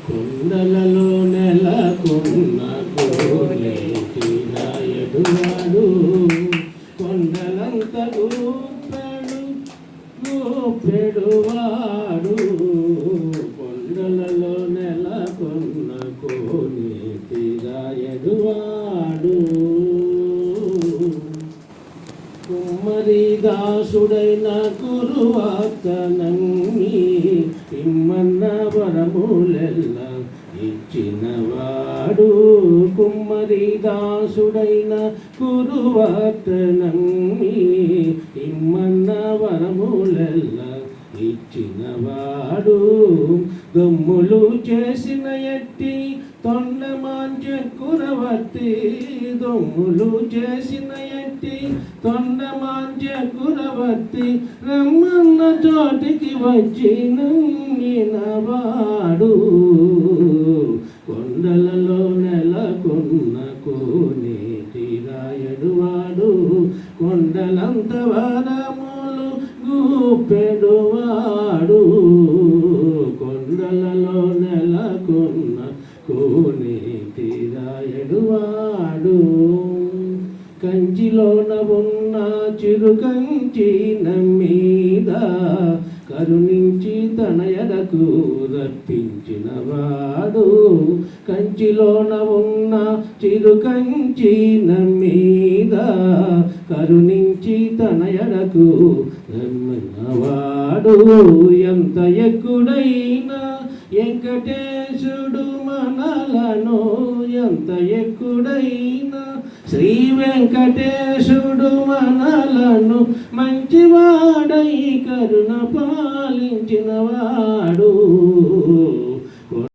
కొండలలో నెలకొన్న కోనేటినాయడువాడు కొండలంత గూపెడువాడు కొండలలో నెలకొన్న కోనేటినాయడువాడు కుమ్మరి దాసుడైన కురువాత నమ్మి ఇమ్మన్న వరములెల్ల ఇచ్చినవాడు కుమ్మరి దాసుడైన కురువాత నమ్మి ఇమ్మన్న వరములెల్ల ఇచ్చినవాడు దొమ్ములు చేసిన ఎట్టి తొండమాంచ కురవత్తి దొమ్ములు చేసిన ఎట్టి తొండమాంచ కురవత్తి రమ్మన్న చోటికి వచ్చి నమ్మినవాడు కొండలలో నెలకొన్న కోనేటిరాయడువాడు కొండలంత వరములు గూపెడువాడు కొండలలో నెలకొన్న కోనేటిరాయడువాడు కంచిలోన ఉన్న చిరుకంచి నమ్మీద కరుణించి తన ఎడకు రప్పించినవాడు కంచిలోన ఉన్న చిరుకంచి నమ్మీద కరుణించి తన ఎడకు రమ్మన్నవాడు ఎంత ఎక్కుడైనా వెంకటేశుడు మనలను ఎంత ఎక్కుడైనా శ్రీ వెంకటేశుడు మనలను మంచివాడై కరుణ పాలించినవాడు